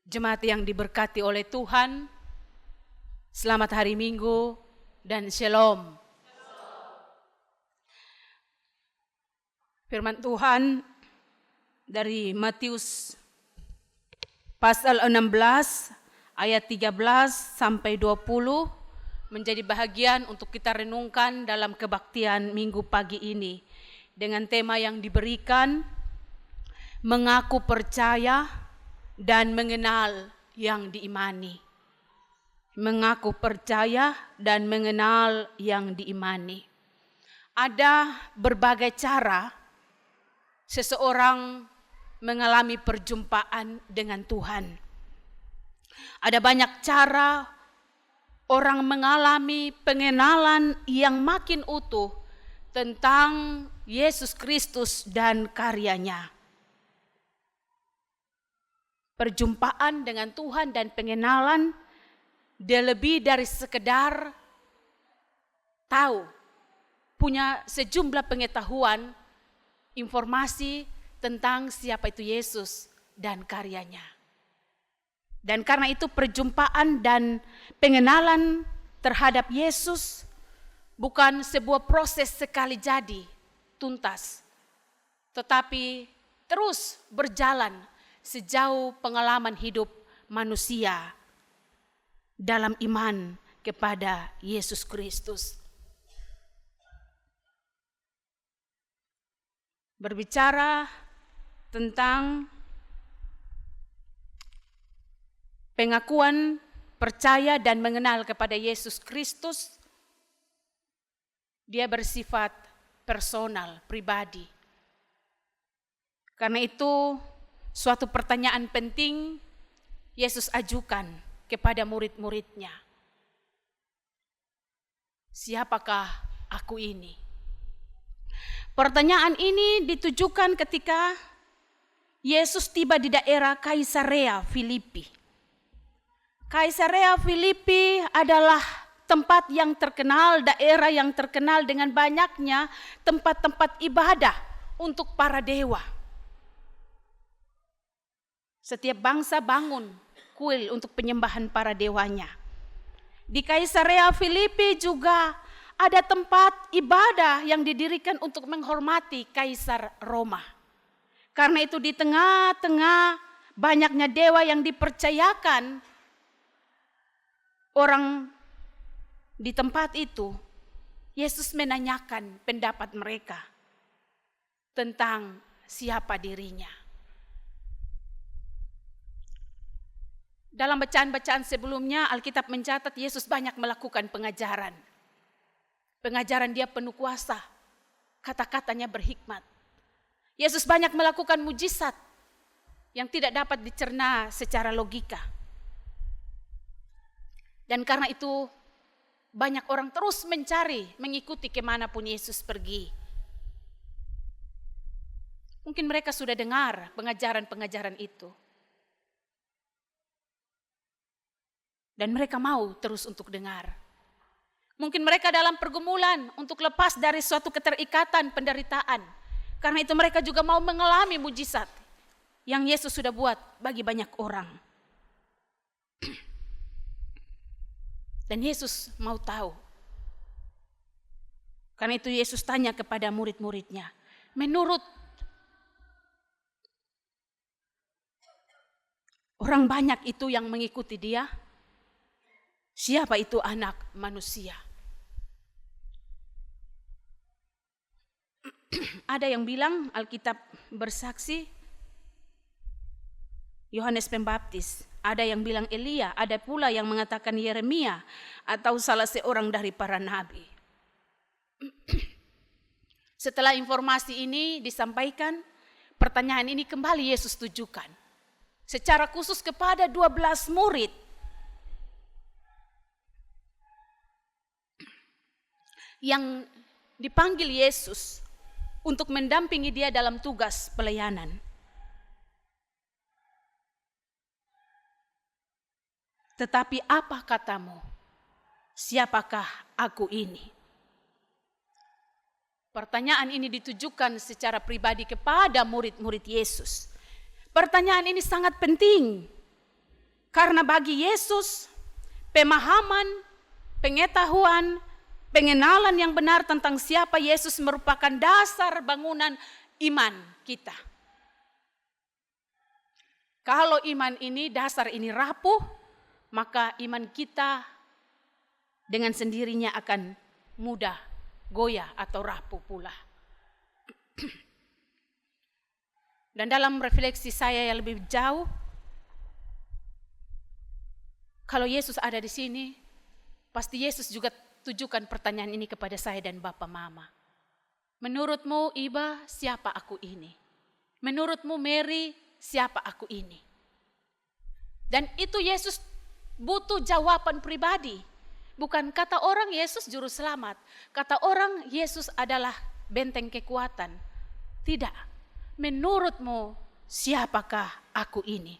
Jemaat yang diberkati oleh Tuhan, selamat hari Minggu dan Shalom. Firman Tuhan dari Matius pasal 16 ayat 13 sampai 20 menjadi bahagian untuk kita renungkan dalam kebaktian Minggu pagi ini dengan tema yang diberikan, mengaku percaya dan mengenal yang diimani. Mengaku percaya dan mengenal yang diimani. Ada berbagai cara seseorang mengalami perjumpaan dengan Tuhan. Ada banyak cara orang mengalami pengenalan yang makin utuh tentang Yesus Kristus dan karyanya. Perjumpaan dengan Tuhan dan pengenalan dia lebih dari sekedar tahu, punya sejumlah pengetahuan, informasi tentang siapa itu Yesus dan karyanya. Dan karena itu perjumpaan dan pengenalan terhadap Yesus bukan sebuah proses sekali jadi, tuntas, tetapi terus berjalan sejauh pengalaman hidup manusia dalam iman kepada Yesus Kristus. Berbicara tentang pengakuan percaya dan mengenal kepada Yesus Kristus, dia bersifat personal, pribadi. Karena itu suatu pertanyaan penting Yesus ajukan kepada murid-muridnya. Siapakah aku ini? Pertanyaan ini ditujukan ketika Yesus tiba di daerah Kaisarea Filipi. Kaisarea Filipi adalah tempat yang terkenal, daerah yang terkenal dengan banyaknya tempat-tempat ibadah untuk para dewa. Setiap bangsa bangun kuil untuk penyembahan para dewanya. Di Kaisarea Filipi juga ada tempat ibadah yang didirikan untuk menghormati Kaisar Roma. Karena itu di tengah-tengah banyaknya dewa yang dipercayakan orang di tempat itu, Yesus menanyakan pendapat mereka tentang siapa dirinya. Dalam bacaan-bacaan sebelumnya, Alkitab mencatat Yesus banyak melakukan pengajaran. Pengajaran dia penuh kuasa, kata-katanya berhikmat. Yesus banyak melakukan mujizat yang tidak dapat dicerna secara logika. Dan karena itu banyak orang terus mencari, mengikuti kemanapun Yesus pergi. Mungkin mereka sudah dengar pengajaran-pengajaran itu. Dan mereka mau terus untuk dengar. Mungkin mereka dalam pergumulan untuk lepas dari suatu keterikatan penderitaan. Karena itu mereka juga mau mengalami mujizat yang Yesus sudah buat bagi banyak orang. Dan Yesus mau tahu. Karena itu Yesus tanya kepada murid-muridnya, menurut orang banyak itu yang mengikuti dia, siapa itu anak manusia? Ada yang bilang, Alkitab bersaksi, Yohanes Pembaptis. Ada yang bilang Elia, ada pula yang mengatakan Yeremia atau salah seorang dari para nabi. Setelah informasi ini disampaikan, pertanyaan ini kembali Yesus tujukan. Secara khusus kepada 12 murid. Yang dipanggil Yesus untuk mendampingi dia dalam tugas pelayanan. Tetapi apa katamu? Siapakah aku ini? Pertanyaan ini ditujukan secara pribadi kepada murid-murid Yesus. Pertanyaan ini sangat penting. Karena bagi Yesus, pemahaman, pengetahuan, pengenalan yang benar tentang siapa Yesus merupakan dasar bangunan iman kita. Kalau iman ini, dasar ini rapuh, maka iman kita dengan sendirinya akan mudah goyah atau rapuh pula. Dan dalam refleksi saya yang lebih jauh, kalau Yesus ada di sini, pasti Yesus juga tujukan pertanyaan ini kepada saya dan Bapak Mama. Menurutmu Iba, siapa aku ini? Menurutmu Mary, siapa aku ini? Dan itu Yesus butuh jawaban pribadi. Bukan kata orang Yesus juru selamat. Kata orang Yesus adalah benteng kekuatan. Tidak. Menurutmu siapakah aku ini?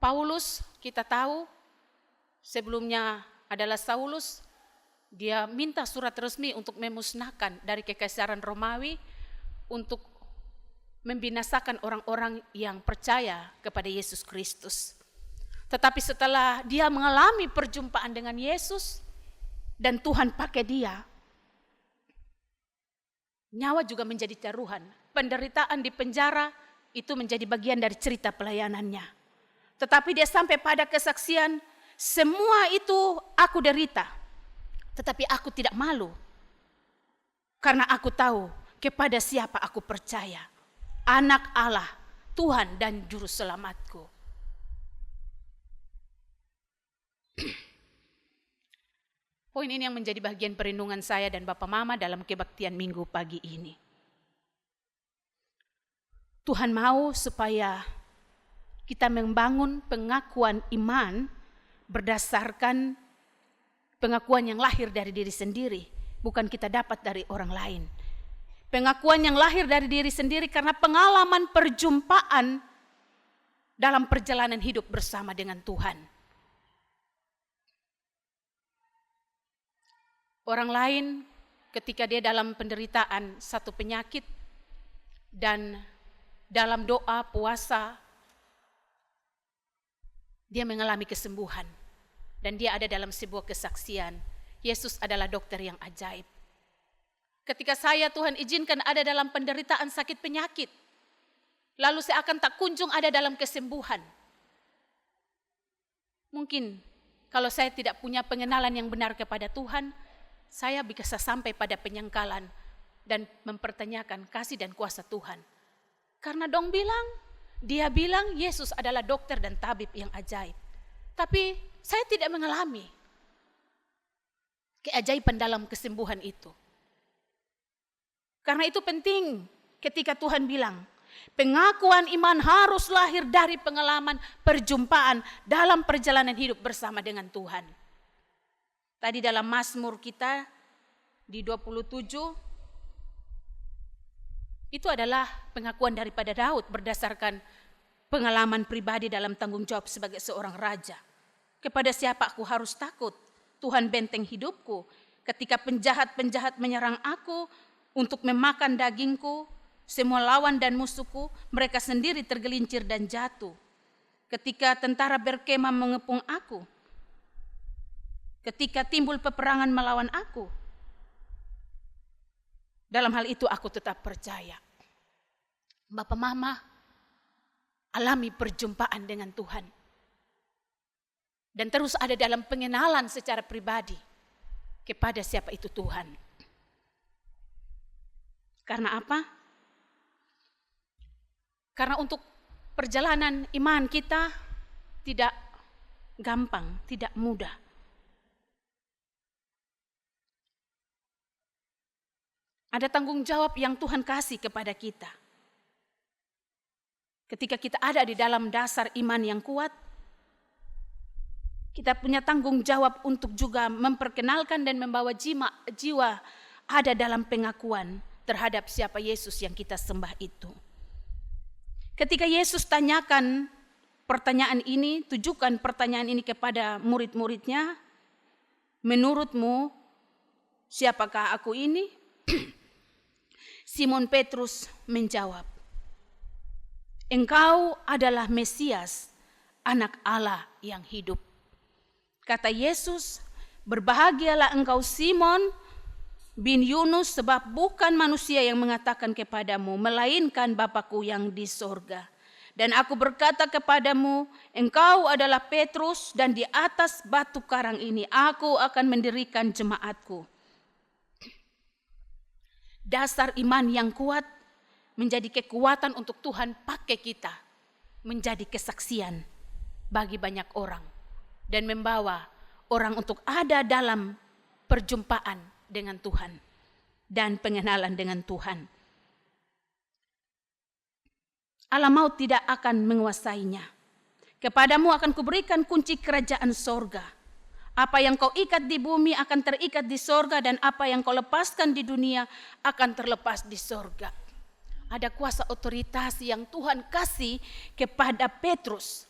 Paulus kita tahu sebelumnya adalah Saulus. Dia minta surat resmi untuk memusnahkan dari kekaisaran Romawi untuk membinasakan orang-orang yang percaya kepada Yesus Kristus. Tetapi setelah dia mengalami perjumpaan dengan Yesus dan Tuhan pakai dia, nyawa juga menjadi taruhan. Penderitaan di penjara itu menjadi bagian dari cerita pelayanannya. Tetapi dia sampai pada kesaksian, semua itu aku derita, tetapi aku tidak malu. Karena aku tahu kepada siapa aku percaya. Anak Allah, Tuhan dan Juru Selamatku. Poin ini yang menjadi bagian perlindungan saya dan Bapak Mama dalam kebaktian Minggu pagi ini. Tuhan mau supaya kita membangun pengakuan iman berdasarkan pengakuan yang lahir dari diri sendiri, bukan kita dapat dari orang lain. Pengakuan yang lahir dari diri sendiri karena pengalaman perjumpaan dalam perjalanan hidup bersama dengan Tuhan. Orang lain ketika dia dalam penderitaan satu penyakit dan dalam doa, puasa, dia mengalami kesembuhan. Dan dia ada dalam sebuah kesaksian. Yesus adalah dokter yang ajaib. Ketika saya Tuhan izinkan ada dalam penderitaan sakit penyakit, lalu saya akan tak kunjung ada dalam kesembuhan. Mungkin kalau saya tidak punya pengenalan yang benar kepada Tuhan, saya bisa sampai pada penyangkalan dan mempertanyakan kasih dan kuasa Tuhan. Karena dia bilang Yesus adalah dokter dan tabib yang ajaib. Tapi saya tidak mengalami keajaiban dalam kesembuhan itu. Karena itu penting ketika Tuhan bilang, pengakuan iman harus lahir dari pengalaman perjumpaan dalam perjalanan hidup bersama dengan Tuhan. Tadi dalam Mazmur kita di 27, itu adalah pengakuan daripada Daud berdasarkan pengalaman pribadi dalam tanggung jawab sebagai seorang raja. Kepada siapa aku harus takut? Tuhan benteng hidupku. Ketika penjahat-penjahat menyerang aku untuk memakan dagingku, semua lawan dan musuhku, mereka sendiri tergelincir dan jatuh. Ketika tentara berkemah mengepung aku, ketika timbul peperangan melawan aku, dalam hal itu aku tetap percaya. Bapak Mama alami perjumpaan dengan Tuhan. Dan terus ada dalam pengenalan secara pribadi kepada siapa itu Tuhan. Karena apa? Karena untuk perjalanan iman kita tidak gampang, tidak mudah. Ada tanggung jawab yang Tuhan kasih kepada kita. Ketika kita ada di dalam dasar iman yang kuat, kita punya tanggung jawab untuk juga memperkenalkan dan membawa jiwa ada dalam pengakuan terhadap siapa Yesus yang kita sembah itu. Ketika Yesus tanyakan pertanyaan ini, tujukan pertanyaan ini kepada murid-muridnya, menurutmu siapakah aku ini? Simon Petrus menjawab, Engkau adalah Mesias, anak Allah yang hidup. Kata Yesus, berbahagialah engkau Simon bin Yunus, sebab bukan manusia yang mengatakan kepadamu, melainkan Bapa-Ku yang di sorga. Dan aku berkata kepadamu, engkau adalah Petrus, dan di atas batu karang ini aku akan mendirikan jemaatku. Dasar iman yang kuat menjadi kekuatan untuk Tuhan pakai kita menjadi kesaksian bagi banyak orang dan membawa orang untuk ada dalam perjumpaan dengan Tuhan dan pengenalan dengan Tuhan. Alam maut tidak akan menguasainya. Kepadamu akan kuberikan kunci kerajaan sorga. Apa yang kau ikat di bumi akan terikat di sorga, dan apa yang kau lepaskan di dunia akan terlepas di sorga. Ada kuasa otoritas yang Tuhan kasih kepada Petrus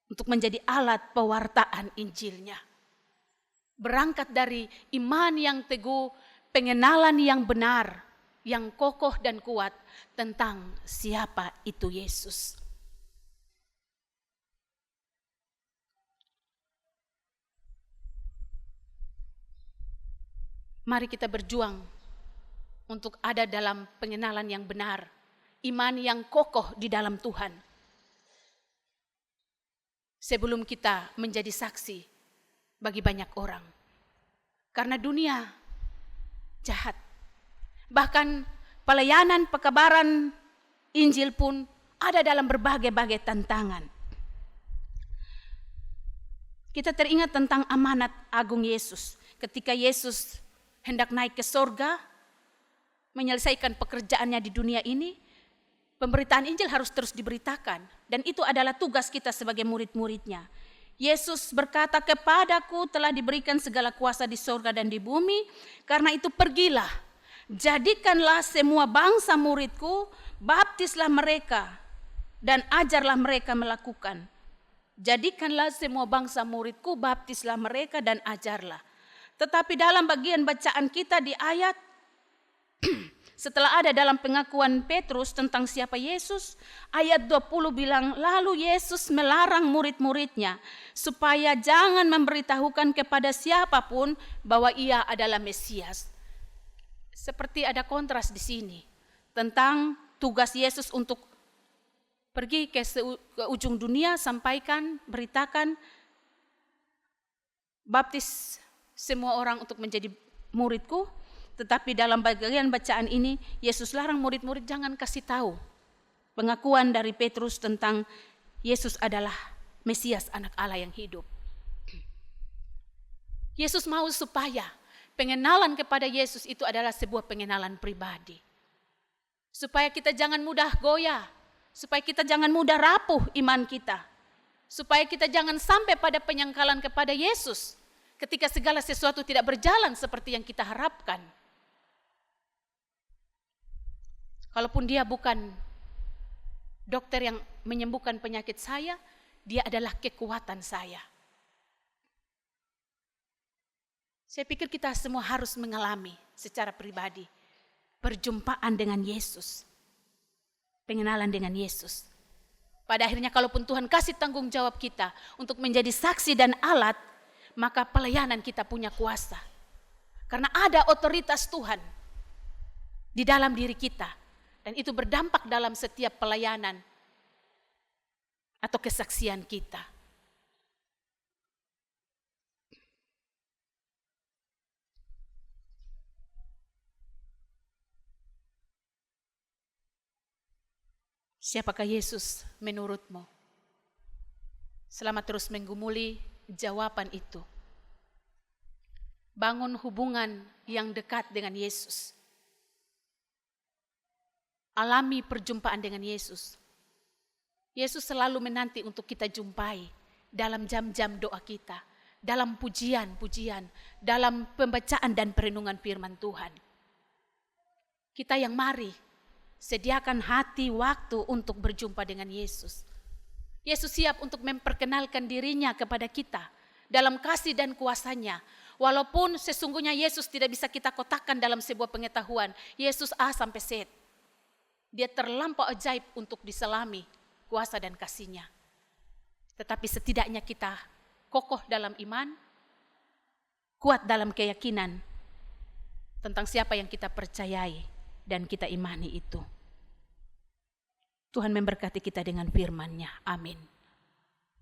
untuk menjadi alat pewartaan Injilnya. Berangkat dari iman yang teguh, pengenalan yang benar, yang kokoh dan kuat tentang siapa itu Yesus. Mari kita berjuang untuk ada dalam pengenalan yang benar, iman yang kokoh di dalam Tuhan. Sebelum kita menjadi saksi bagi banyak orang. Karena dunia jahat. Bahkan pelayanan pekabaran Injil pun ada dalam berbagai-bagai tantangan. Kita teringat tentang amanat agung Yesus. Ketika Yesus hendak naik ke sorga, menyelesaikan pekerjaannya di dunia ini, pemberitaan Injil harus terus diberitakan. Dan itu adalah tugas kita sebagai murid-muridnya. Yesus berkata, kepadaku telah diberikan segala kuasa di sorga dan di bumi, karena itu pergilah, jadikanlah semua bangsa muridku, baptislah mereka, dan ajarlah mereka melakukan. Jadikanlah semua bangsa muridku, baptislah mereka, dan ajarlah. Tetapi dalam bagian bacaan kita di ayat setelah ada dalam pengakuan Petrus tentang siapa Yesus, ayat 20 bilang, lalu Yesus melarang murid-muridnya supaya jangan memberitahukan kepada siapapun bahwa ia adalah Mesias. Seperti ada kontras di sini tentang tugas Yesus untuk pergi ke ujung dunia, sampaikan, beritakan, baptis semua orang untuk menjadi muridku. Tetapi dalam bagian bacaan ini, Yesus larang murid-murid jangan kasih tahu pengakuan dari Petrus tentang Yesus adalah Mesias, anak Allah yang hidup. Yesus mau supaya pengenalan kepada Yesus itu adalah sebuah pengenalan pribadi. Supaya kita jangan mudah goyah, supaya kita jangan mudah rapuh iman kita. Supaya kita jangan sampai pada penyangkalan kepada Yesus ketika segala sesuatu tidak berjalan seperti yang kita harapkan. Kalaupun dia bukan dokter yang menyembuhkan penyakit saya, dia adalah kekuatan saya. Saya pikir kita semua harus mengalami secara pribadi perjumpaan dengan Yesus, pengenalan dengan Yesus. Pada akhirnya kalaupun Tuhan kasih tanggung jawab kita untuk menjadi saksi dan alat, maka pelayanan kita punya kuasa. Karena ada otoritas Tuhan di dalam diri kita. Dan itu berdampak dalam setiap pelayanan atau kesaksian kita. Siapakah Yesus menurutmu? Selamat terus menggumuli jawaban itu. Bangun hubungan yang dekat dengan Yesus. Alami perjumpaan dengan Yesus. Yesus selalu menanti untuk kita jumpai dalam jam-jam doa kita, dalam pujian-pujian, dalam pembacaan dan perenungan firman Tuhan. Kita yang mari sediakan hati waktu untuk berjumpa dengan Yesus. Yesus siap untuk memperkenalkan dirinya kepada kita dalam kasih dan kuasanya. Walaupun sesungguhnya Yesus tidak bisa kita kotakkan dalam sebuah pengetahuan. Yesus A sampai Z. Dia terlampau ajaib untuk diselami kuasa dan kasih-Nya. Tetapi setidaknya kita kokoh dalam iman, kuat dalam keyakinan tentang siapa yang kita percayai dan kita imani itu. Tuhan memberkati kita dengan firman-Nya. Amin.